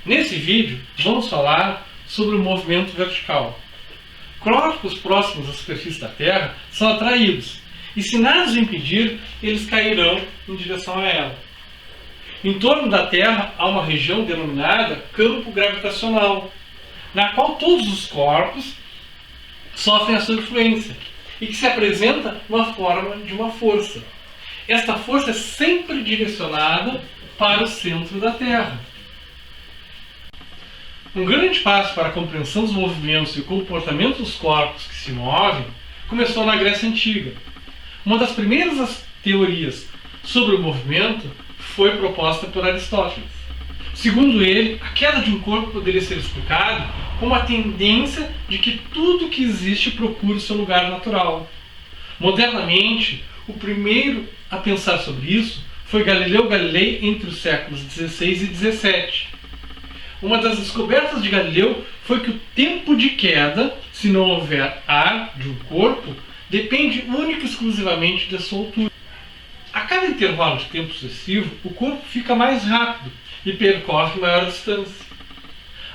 Nesse vídeo, vamos falar sobre o movimento vertical. Corpos próximos à superfície da Terra são atraídos, e se nada os impedir, eles cairão em direção a ela. Em torno da Terra há uma região denominada campo gravitacional, na qual todos os corpos sofrem a sua influência, e que se apresenta na forma de uma força. Esta força é sempre direcionada para o centro da Terra. Um grande passo para a compreensão dos movimentos e o comportamento dos corpos que se movem começou na Grécia Antiga. Uma das primeiras teorias sobre o movimento foi proposta por Aristóteles. Segundo ele, a queda de um corpo poderia ser explicada como a tendência de que tudo que existe procure seu lugar natural. Modernamente, o primeiro a pensar sobre isso foi Galileu Galilei entre os séculos XVI e XVII. Uma das descobertas de Galileu foi que o tempo de queda, se não houver ar de um corpo, depende única e exclusivamente da sua altura. A cada intervalo de tempo sucessivo, o corpo fica mais rápido e percorre maior distância.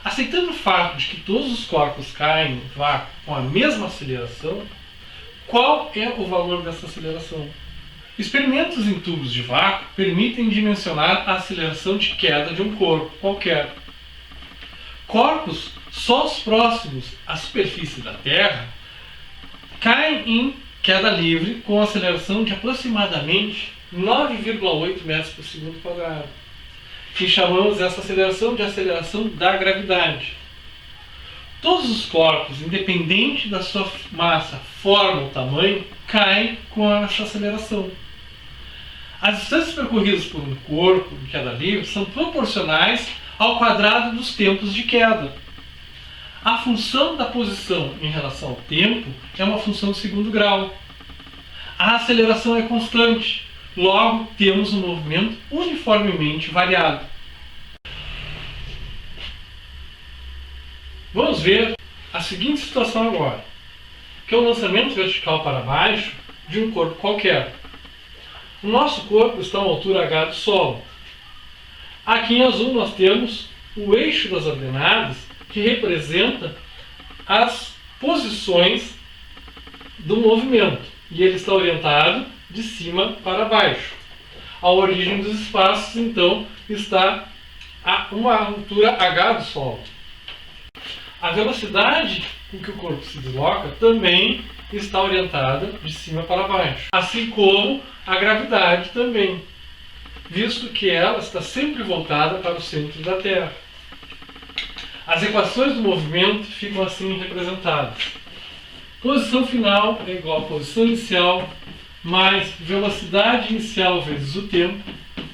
Aceitando o fato de que todos os corpos caem no vácuo com a mesma aceleração, qual é o valor dessa aceleração? Experimentos em tubos de vácuo permitem dimensionar a aceleração de queda de um corpo qualquer. Corpos só os próximos à superfície da Terra caem em queda livre com aceleração de aproximadamente 9,8 metros por segundo quadrado. E chamamos essa aceleração de aceleração da gravidade. Todos os corpos, independente da sua massa, forma ou tamanho, caem com essa aceleração. As distâncias percorridas por um corpo em queda livre são proporcionais ao quadrado dos tempos de queda. A função da posição em relação ao tempo é uma função de segundo grau. A aceleração é constante, logo temos um movimento uniformemente variado. Vamos ver a seguinte situação agora, que é o lançamento vertical para baixo de um corpo qualquer. O nosso corpo está a uma altura h do solo. Aqui em azul nós temos o eixo das ordenadas, que representa as posições do movimento, e ele está orientado de cima para baixo. A origem dos espaços, então, está a uma altura h do solo. A velocidade com que o corpo se desloca também está orientada de cima para baixo, assim como a gravidade também, visto que ela está sempre voltada para o centro da Terra. As equações do movimento ficam assim representadas. Posição final é igual a posição inicial mais velocidade inicial vezes o tempo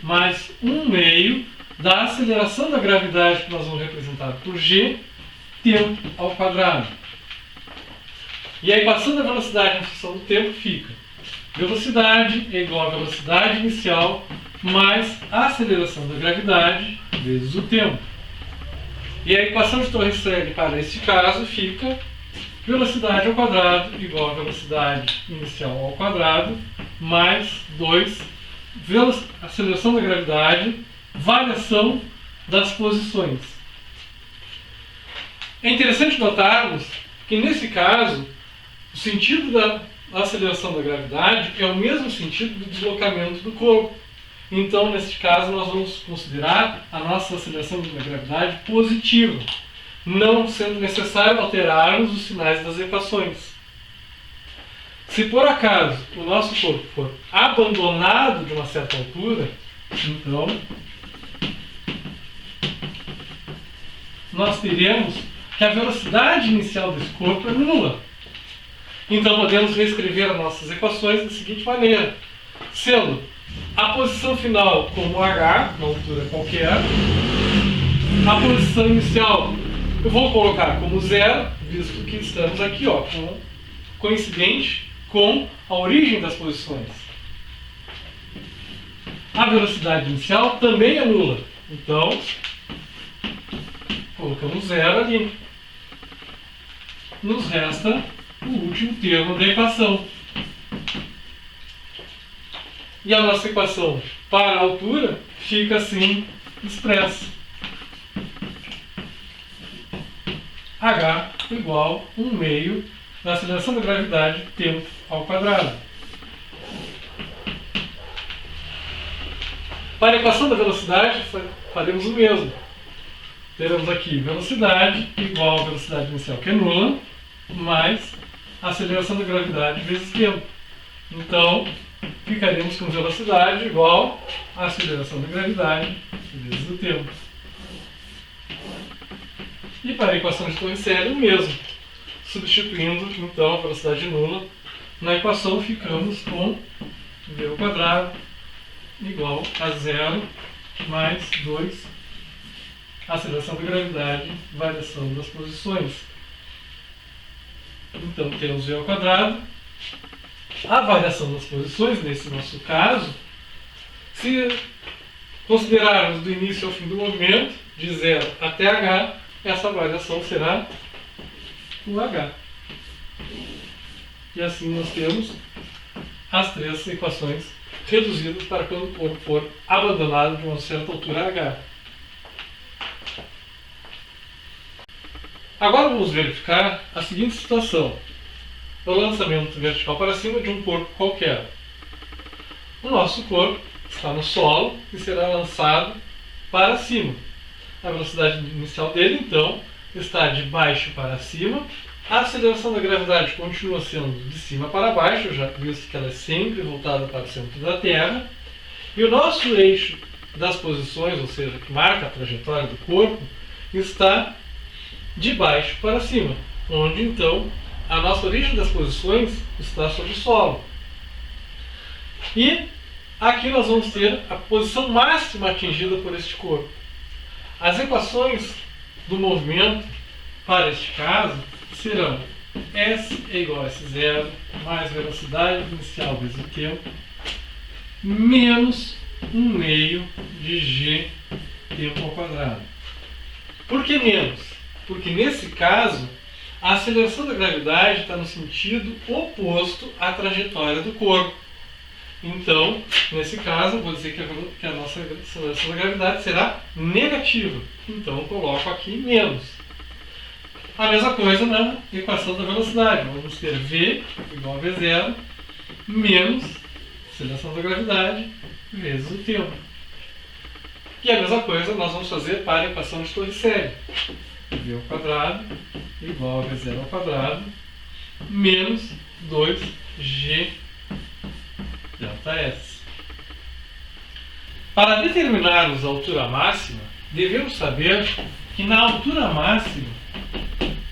mais 1/2 da aceleração da gravidade, que nós vamos representar por g, tempo ao quadrado. E a equação da velocidade em função do tempo fica: velocidade é igual a velocidade inicial mais a aceleração da gravidade vezes o tempo. E a equação de Torres-Frege para este caso fica: velocidade ao quadrado igual a velocidade inicial ao quadrado mais 2 aceleração da gravidade, variação das posições. É interessante notarmos que nesse caso o sentido da aceleração da gravidade é o mesmo sentido do deslocamento do corpo. Então, neste caso, nós vamos considerar a nossa aceleração da gravidade positiva, não sendo necessário alterarmos os sinais das equações. Se por acaso o nosso corpo for abandonado de uma certa altura, então nós teremos que a velocidade inicial desse corpo é nula. Então podemos reescrever as nossas equações da seguinte maneira, sendo a posição final como h, uma altura qualquer, a posição inicial eu vou colocar como zero, visto que estamos aqui coincidente com a origem das posições. A velocidade inicial também é nula, então colocamos zero ali. Nos resta o último termo da equação. E a nossa equação para a altura fica assim expressa. h igual 1 meio da aceleração da gravidade tempo ao quadrado. Para a equação da velocidade, faremos o mesmo. Teremos aqui velocidade igual a velocidade inicial, que é nula, mais a aceleração da gravidade vezes tempo. Então, ficaremos com velocidade igual a aceleração da gravidade vezes o tempo. E para a equação de Torricelli, o mesmo. Substituindo, então, a velocidade nula na equação, ficamos com v ao quadrado igual a 0 mais 2 aceleração da gravidade, variação das posições. Então, temos v ao quadrado. A variação das posições, nesse nosso caso, se considerarmos do início ao fim do movimento, de 0 até h, essa variação será o h. E assim nós temos as três equações reduzidas para quando o corpo for abandonado de uma certa altura h. Agora vamos verificar a seguinte situação. O lançamento vertical para cima de um corpo qualquer. O nosso corpo está no solo e será lançado para cima. A velocidade inicial dele, então, está de baixo para cima. A aceleração da gravidade continua sendo de cima para baixo, já visto que ela é sempre voltada para o centro da Terra. E o nosso eixo das posições, ou seja, que marca a trajetória do corpo, está de baixo para cima, onde, então, a nossa origem das posições está sobre o solo. E aqui nós vamos ter a posição máxima atingida por este corpo. As equações do movimento, para este caso, serão S é igual a S0 mais velocidade inicial vezes o tempo, menos 1 meio de G tempo ao quadrado. Por que menos? Porque nesse caso, a aceleração da gravidade está no sentido oposto à trajetória do corpo. Então, nesse caso, eu vou dizer que a nossa aceleração da gravidade será negativa. Então, eu coloco aqui menos. A mesma coisa na equação da velocidade. Vamos ter V igual a V0 menos a aceleração da gravidade vezes o tempo. E a mesma coisa nós vamos fazer para a equação de Torricelli. V ao quadrado igual a V0 ao quadrado menos 2G delta S. Para determinarmos a altura máxima, devemos saber que na altura máxima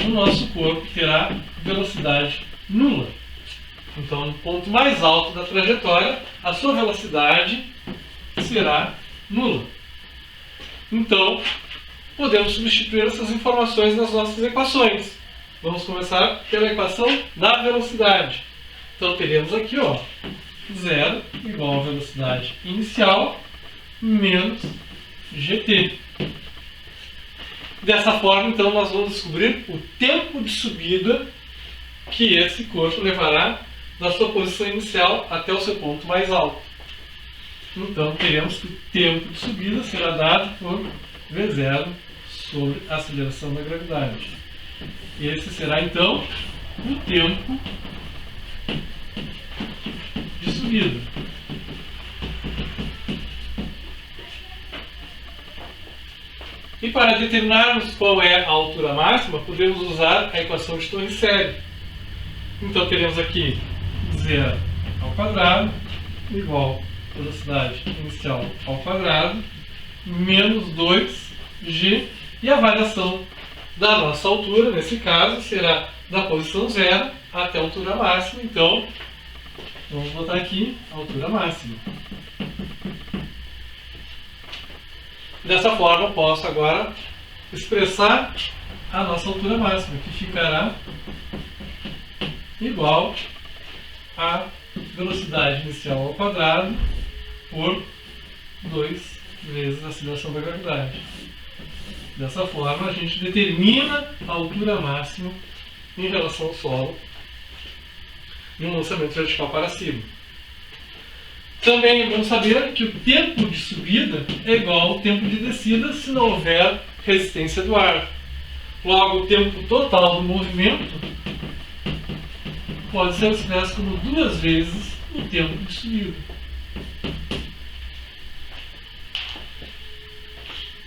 o nosso corpo terá velocidade nula. Então, no ponto mais alto da trajetória, a sua velocidade será nula. Então, podemos substituir essas informações nas nossas equações. Vamos começar pela equação da velocidade. Então, teremos aqui, 0 igual a velocidade inicial menos gt. Dessa forma, então, nós vamos descobrir o tempo de subida que esse corpo levará da sua posição inicial até o seu ponto mais alto. Então, teremos que o tempo de subida será dado por V0 sobre a aceleração da gravidade. Esse será, então, o tempo de subida. E para determinarmos qual é a altura máxima, podemos usar a equação de Torricelli. Então, teremos aqui 0 ao quadrado igual a velocidade inicial ao quadrado menos 2g, e a variação da nossa altura, nesse caso, será da posição 0 até a altura máxima. Então, vamos botar aqui a altura máxima. Dessa forma, eu posso agora expressar a nossa altura máxima, que ficará igual a velocidade inicial ao quadrado por 2 vezes a aceleração da gravidade. Dessa forma, a gente determina a altura máxima em relação ao solo em um lançamento vertical para cima. Também vamos saber que o tempo de subida é igual ao tempo de descida se não houver resistência do ar. Logo, o tempo total do movimento pode ser expresso como 2 vezes o tempo de subida.